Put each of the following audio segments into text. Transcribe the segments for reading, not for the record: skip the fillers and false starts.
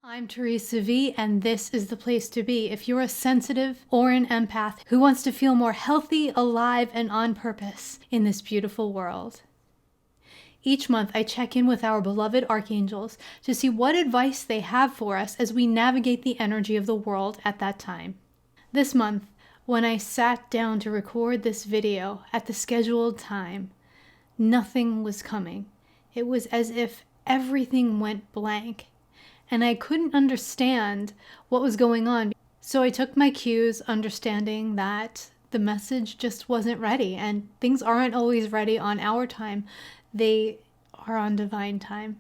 I'm Theresa V, and this is the place to be if you're a sensitive or an empath who wants to feel more healthy, alive, and on purpose in this beautiful world. Each month, I check in with our beloved archangels to see what advice they have for us as we navigate the energy of the world at that time. This month, when I sat down to record this video at the scheduled time, nothing was coming. It was as if everything went blank. And I couldn't understand what was going on. So I took my cues, understanding that the message just wasn't ready, and things aren't always ready on our time. They are on divine time.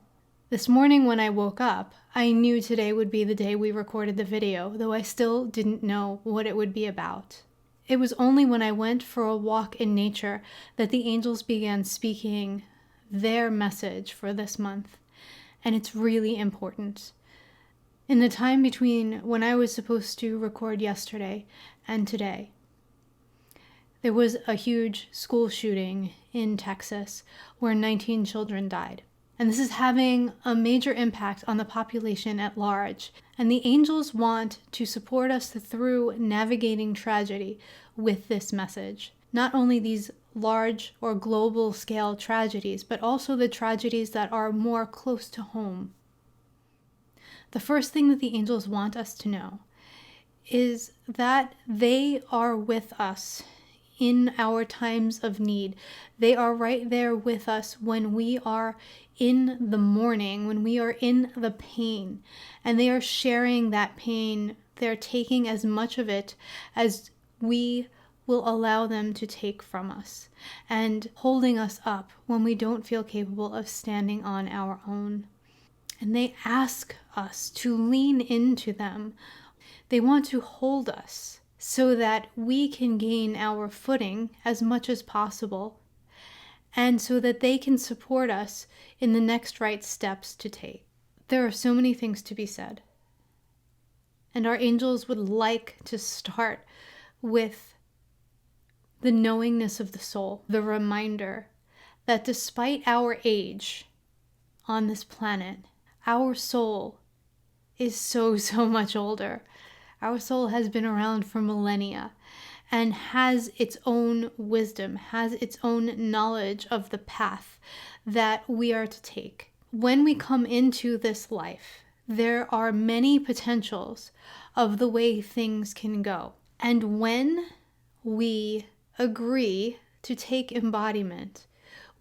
This morning when I woke up, I knew today would be the day we recorded the video, though I still didn't know what it would be about. It was only when I went for a walk in nature that the angels began speaking their message for this month. And it's really important. In the time between when I was supposed to record yesterday and today, there was a huge school shooting in Texas where 19 children died. And this is having a major impact on the population at large. And the angels want to support us through navigating tragedy with this message. Not only these large or global scale tragedies, but also the tragedies that are more close to home. The first thing that the angels want us to know is that they are with us in our times of need. They are right there with us when we are in the mourning, when we are in the pain, and they are sharing that pain. They're taking as much of it as we will allow them to take from us, and holding us up when we don't feel capable of standing on our own. And they ask us to lean into them. They want to hold us so that we can gain our footing as much as possible, and so that they can support us in the next right steps to take. There are so many things to be said. And our angels would like to start with the knowingness of the soul, the reminder that despite our age on this planet, our soul is so much older. Our soul has been around for millennia and has its own wisdom, has its own knowledge of the path that we are to take. When we come into this life, there are many potentials of the way things can go. And when we agree to take embodiment,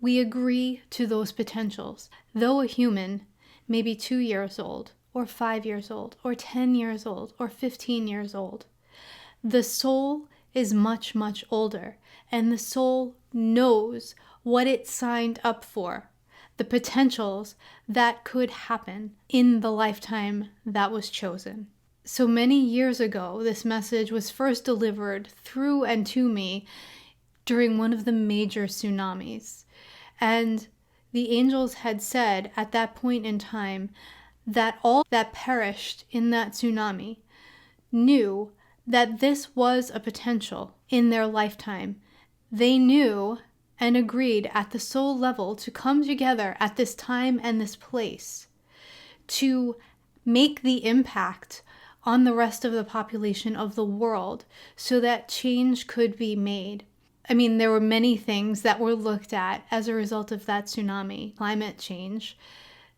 we agree to those potentials. Though a human may be 2 years old, or 5 years old, or 10 years old, or 15 years old, the soul is much older, and the soul knows what it signed up for, the potentials that could happen in the lifetime that was chosen. So many years ago, this message was first delivered through and to me during one of the major tsunamis. And the angels had said at that point in time that all that perished in that tsunami knew that this was a potential in their lifetime. They knew and agreed at the soul level to come together at this time and this place to make the impact on the rest of the population of the world so that change could be made. I mean, there were many things that were looked at as a result of that tsunami, climate change.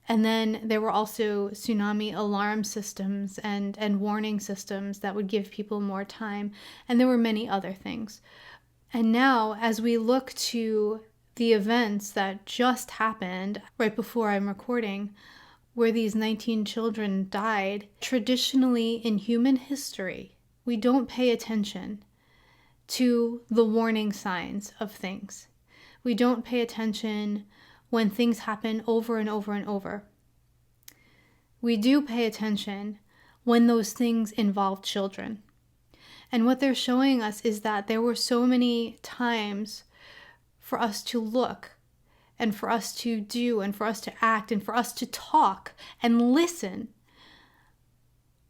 And then there were also tsunami alarm systems and warning systems that would give people more time. And there were many other things. And now, as we look to the events that just happened right before I'm recording, where these 19 children died, traditionally in human history, we don't pay attention to the warning signs of things. We don't pay attention when things happen over and over and over. We do pay attention when those things involve children. And what they're showing us is that there were so many times for us to look and for us to do and for us to act and for us to talk and listen.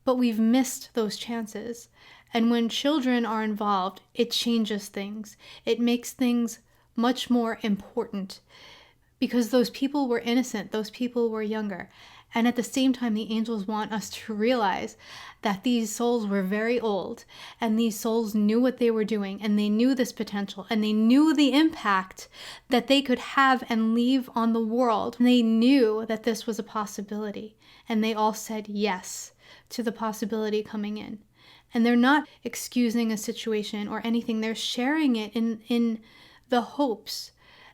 But we've missed those chances. And when children are involved, it changes things. It makes things much more important. because those people were innocent, those people were younger. And at the same time, the angels want us to realize that these souls were very old, and these souls knew what they were doing, and they knew this potential, and they knew the impact that they could have and leave on the world. And they knew that this was a possibility, and they all said yes to the possibility coming in. And they're not excusing a situation or anything. They're sharing it in the hopes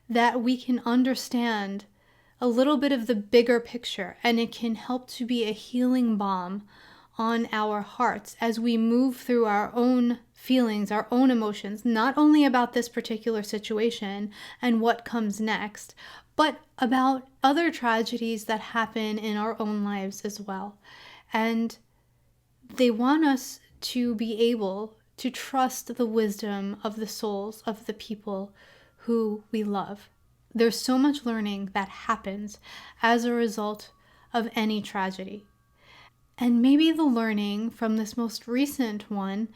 that we can understand a little bit of the bigger picture, and it can help to be a healing balm on our hearts as we move through our own feelings, our own emotions, not only about this particular situation and what comes next, but about other tragedies that happen in our own lives as well. And they want us to be able to trust the wisdom of the souls of the people who we love. There's so much learning that happens as a result of any tragedy. And maybe the learning from this most recent one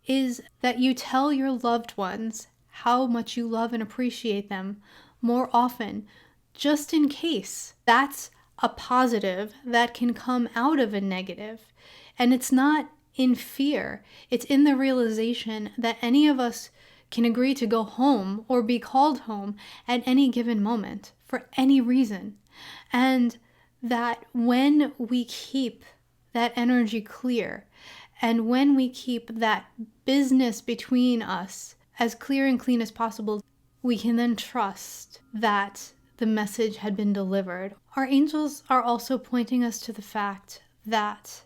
is that you tell your loved ones how much you love and appreciate them more often, just in case. That's a positive that can come out of a negative. And it's not in fear. It's in the realization that any of us can agree to go home or be called home at any given moment for any reason. And that when we keep that energy clear, and when we keep that business between us as clear and clean as possible, we can then trust that the message had been delivered. Our angels are also pointing us to the fact that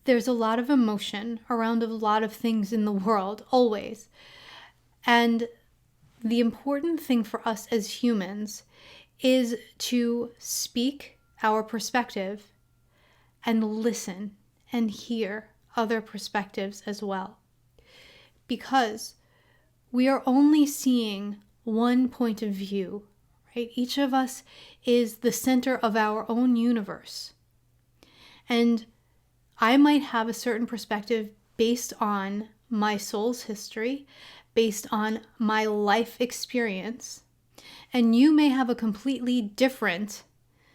there's a lot of emotion around a lot of things in the world, always. And the important thing for us as humans is to speak our perspective and listen and hear other perspectives as well. Because we are only seeing one point of view, right? Each of us is the center of our own universe. And I might have a certain perspective based on my soul's history, based on my life experience, and you may have a completely different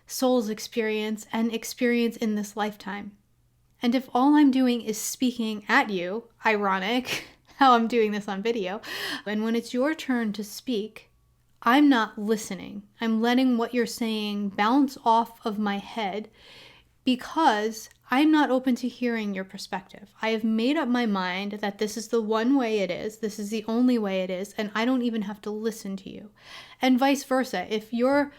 soul's experience and experience in this lifetime. And if all I'm doing is speaking at you, ironic how I'm doing this on video, and when it's your turn to speak, I'm not listening. I'm letting what you're saying bounce off of my head because I'm not open to hearing your perspective. I have made up my mind that this is the one way it is, this is the only way it is, and I don't even have to listen to you. And vice versa. If you're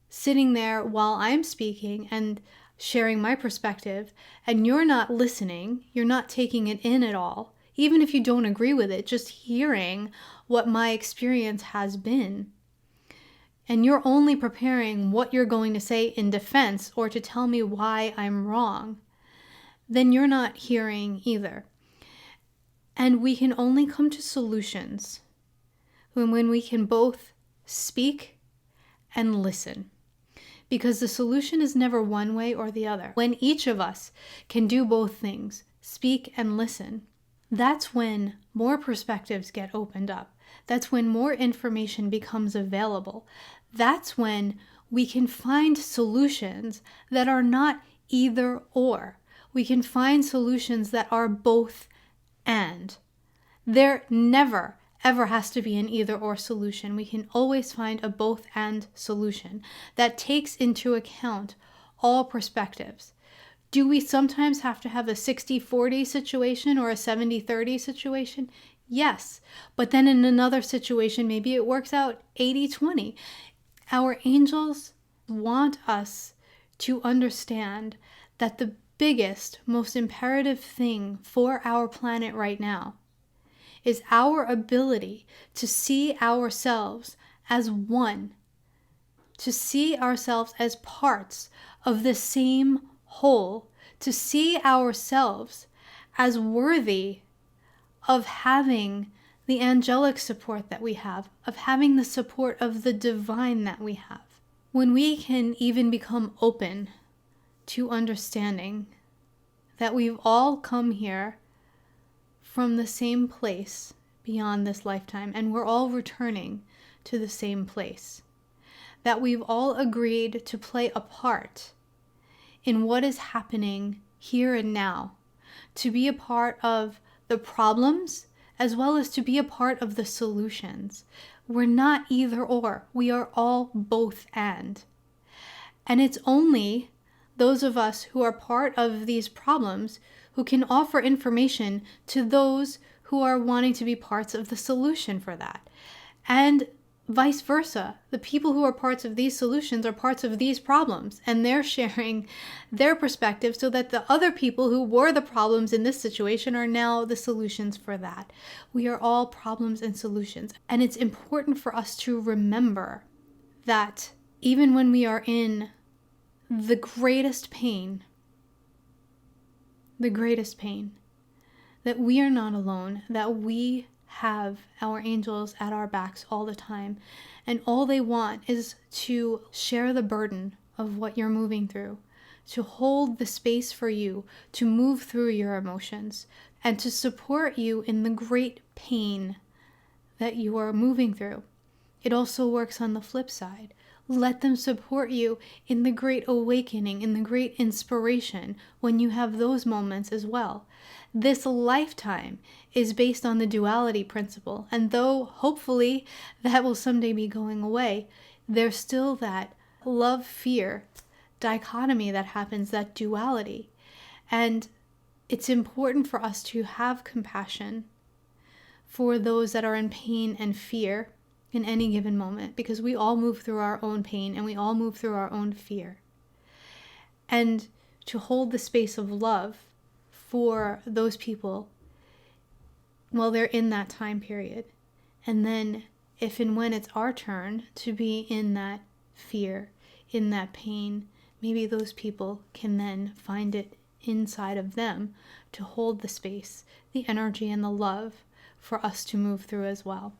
sitting there while I'm speaking and sharing my perspective, and you're not listening, you're not taking it in at all, even if you don't agree with it, just hearing what my experience has been, and you're only preparing what you're going to say in defense or to tell me why I'm wrong, then you're not hearing either. And we can only come to solutions when we can both speak and listen. Because the solution is never one way or the other. When each of us can do both things, speak and listen, that's when more perspectives get opened up. That's when more information becomes available. That's when we can find solutions that are not either or. We can find solutions that are both and. There never, ever has to be an either or solution. We can always find a both and solution that takes into account all perspectives. Do we sometimes have to have a 60-40 situation or a 70-30 situation? Yes, but then in another situation, maybe it works out 80-20. Our angels want us to understand that the biggest, most imperative thing for our planet right now is our ability to see ourselves as one, to see ourselves as parts of the same whole, to see ourselves as worthy of having the angelic support that we have, of having the support of the divine that we have. When we can even become open to understanding that we've all come here from the same place beyond this lifetime, and we're all returning to the same place, that we've all agreed to play a part in what is happening here and now, to be a part of the problems as well as to be a part of the solutions. We're not either or, we are all both and. And it's only those of us who are part of these problems who can offer information to those who are wanting to be parts of the solution for that. And vice versa. The people who are parts of these solutions are parts of these problems, and they're sharing their perspective so that the other people who were the problems in this situation are now the solutions for that. We are all problems and solutions. And it's important for us to remember that even when we are in the greatest pain, that we are not alone, that we have our angels at our backs all the time, and all they want is to share the burden of what you're moving through, to hold the space for you to move through your emotions, and to support you in the great pain that you are moving through. It also works on the flip side. Let them support you in the great awakening, in the great inspiration when you have those moments as well. This lifetime is based on the duality principle, and though hopefully that will someday be going away, there's still that love-fear dichotomy that happens, that duality. And it's important for us to have compassion for those that are in pain and fear in any given moment, because we all move through our own pain and we all move through our own fear. And to hold the space of love for those people while they're in that time period. And then if and when it's our turn to be in that fear, in that pain, maybe those people can then find it inside of them to hold the space, the energy, and the love for us to move through as well.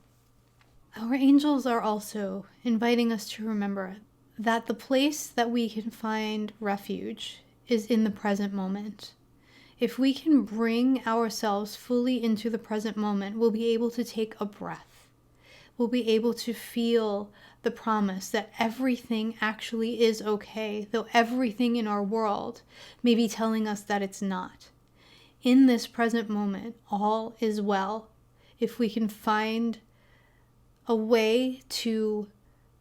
Our angels are also inviting us to remember that the place that we can find refuge is in the present moment. If we can bring ourselves fully into the present moment, we'll be able to take a breath. We'll be able to feel the promise that everything actually is okay, though everything in our world may be telling us that it's not. In this present moment, all is well. If we can find a way to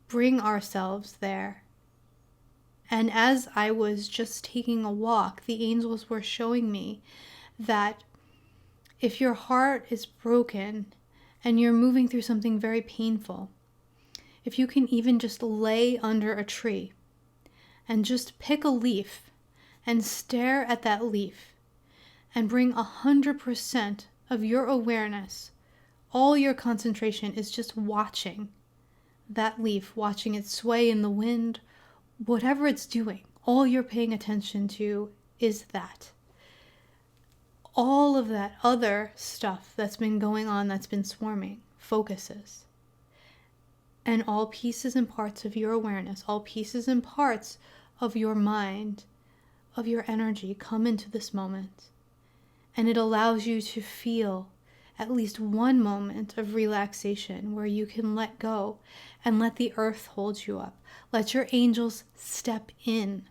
bring ourselves there. And as I was just taking a walk, the angels were showing me that if your heart is broken and you're moving through something very painful, if you can even just lay under a tree and just pick a leaf and stare at that leaf and bring 100% of your awareness, all your concentration is just watching that leaf, watching it sway in the wind, whatever it's doing, all you're paying attention to is that. All of that other stuff that's been going on, that's been swarming, focuses. And all pieces and parts of your awareness, all pieces and parts of your mind, of your energy come into this moment. And it allows you to feel at least one moment of relaxation where you can let go and let the earth hold you up. Let your angels step in.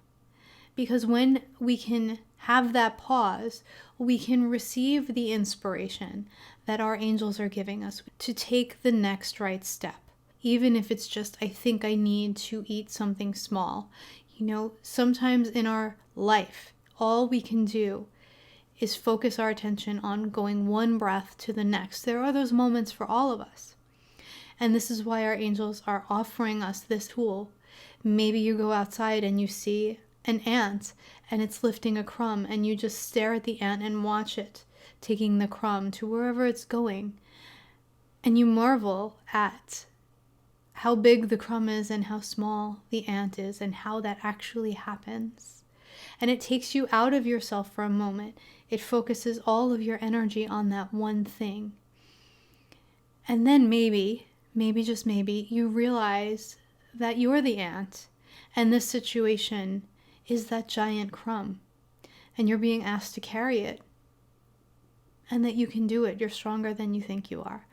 Because when we can have that pause, we can receive the inspiration that our angels are giving us to take the next right step. Even if it's just, I think I need to eat something small. Sometimes in our life, all we can do is focus our attention on going one breath to the next. There are those moments for all of us. And this is why our angels are offering us this tool. Maybe you go outside and you see an ant and it's lifting a crumb, and you just stare at the ant and watch it taking the crumb to wherever it's going. And you marvel at how big the crumb is and how small the ant is and how that actually happens. And it takes you out of yourself for a moment. It focuses all of your energy on that one thing. And then maybe just maybe, you realize that you're the ant and this situation is that giant crumb and you're being asked to carry it, and that you can do it. You're stronger than you think you are.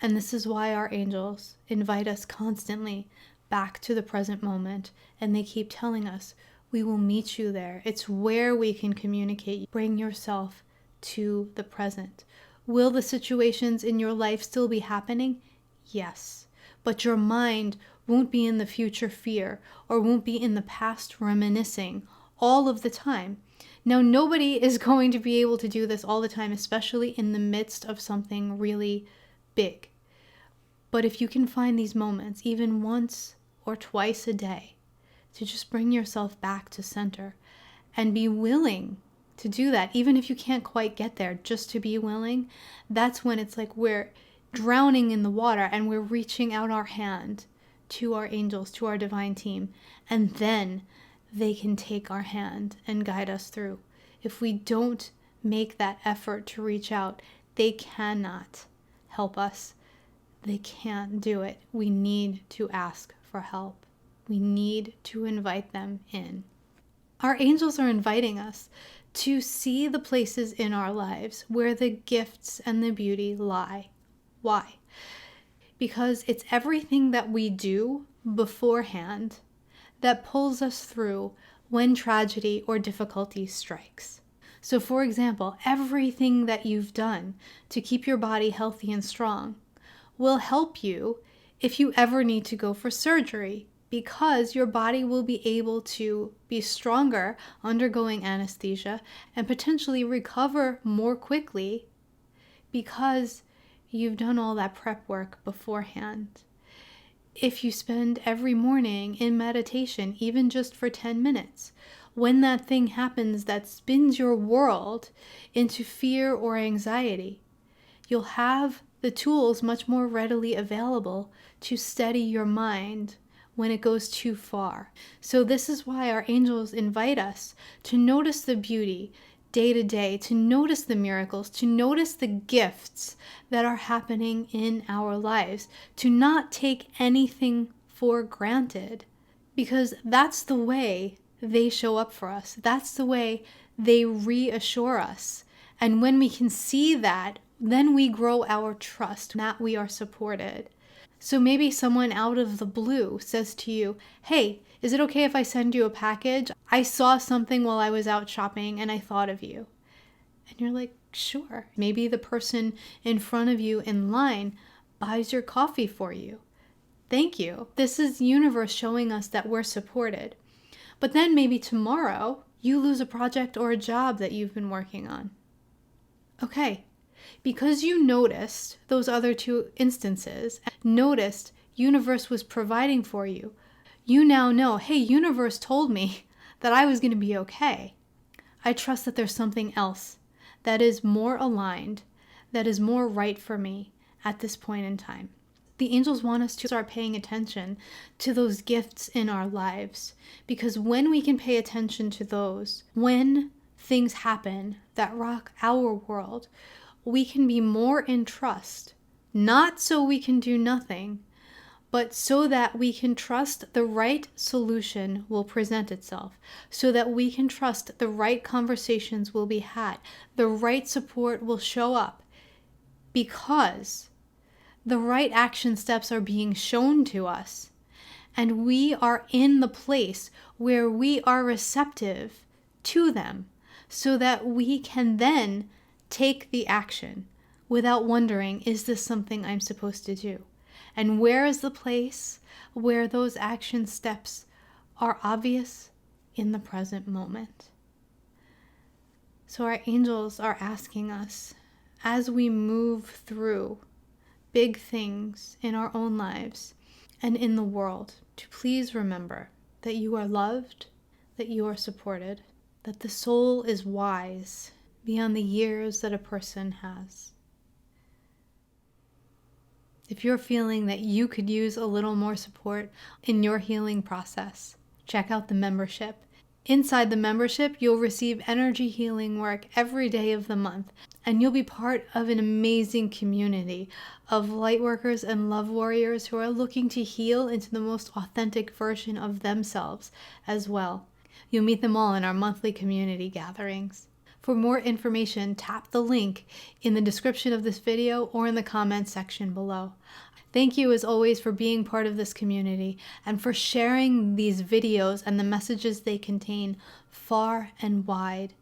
And this is why our angels invite us constantly, back to the present moment. And they keep telling us, we will meet you there. It's where we can communicate. Bring yourself to the present. Will the situations in your life still be happening? Yes. But your mind won't be in the future fear or won't be in the past reminiscing all of the time. Now, nobody is going to be able to do this all the time, especially in the midst of something really big. But if you can find these moments, even once or twice a day, to just bring yourself back to center and be willing to do that, even if you can't quite get there, just to be willing, that's when it's like we're drowning in the water and we're reaching out our hand to our angels, to our divine team, and then they can take our hand and guide us through. If we don't make that effort to reach out, they cannot help us. They can't do it. We need to ask for help. We need to invite them in. Our angels are inviting us to see the places in our lives where the gifts and the beauty lie. Why? Because it's everything that we do beforehand that pulls us through when tragedy or difficulty strikes. So for example, everything that you've done to keep your body healthy and strong will help you if you ever need to go for surgery, because your body will be able to be stronger undergoing anesthesia and potentially recover more quickly because you've done all that prep work beforehand. If you spend every morning in meditation, even just for 10 minutes, when that thing happens that spins your world into fear or anxiety, you'll have the tools much more readily available to steady your mind when it goes too far. So this is why our angels invite us to notice the beauty day to day, to notice the miracles, to notice the gifts that are happening in our lives, to not take anything for granted, because that's the way they show up for us. That's the way they reassure us. And when we can see that, then we grow our trust that we are supported. So maybe someone out of the blue says to you, hey, is it okay if I send you a package? I saw something while I was out shopping and I thought of you. And you're like, sure. Maybe the person in front of you in line buys your coffee for you. Thank you. This is the universe showing us that we're supported. But then maybe tomorrow you lose a project or a job that you've been working on. Okay. Because you noticed those other two instances, noticed universe was providing for you, you now know, hey, universe told me that I was going to be okay. I trust that there's something else that is more aligned, that is more right for me at this point in time. The angels want us to start paying attention to those gifts in our lives, because when we can pay attention to those, when things happen that rock our world, we can be more in trust, not so we can do nothing, but so that we can trust the right solution will present itself, so that we can trust the right conversations will be had, the right support will show up, because the right action steps are being shown to us, and we are in the place where we are receptive to them, so that we can then take the action without wondering, is this something I'm supposed to do? And where is the place where those action steps are obvious? In the present moment. So our angels are asking us, as we move through big things in our own lives and in the world, to please remember that you are loved, that you are supported, that the soul is wise beyond the years that a person has. If you're feeling that you could use a little more support in your healing process, check out the membership. Inside the membership, you'll receive energy healing work every day of the month, and you'll be part of an amazing community of lightworkers and love warriors who are looking to heal into the most authentic version of themselves as well. You'll meet them all in our monthly community gatherings. For more information, tap the link in the description of this video or in the comments section below. Thank you as always for being part of this community and for sharing these videos and the messages they contain far and wide.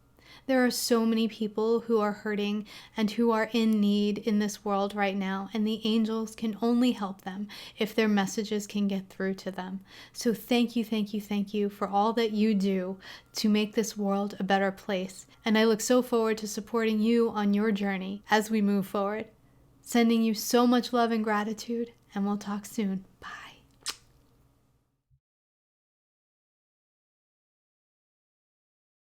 There are so many people who are hurting and who are in need in this world right now, and the angels can only help them if their messages can get through to them. So thank you, thank you, thank you for all that you do to make this world a better place. And I look so forward to supporting you on your journey as we move forward. Sending you so much love and gratitude, and we'll talk soon. Bye.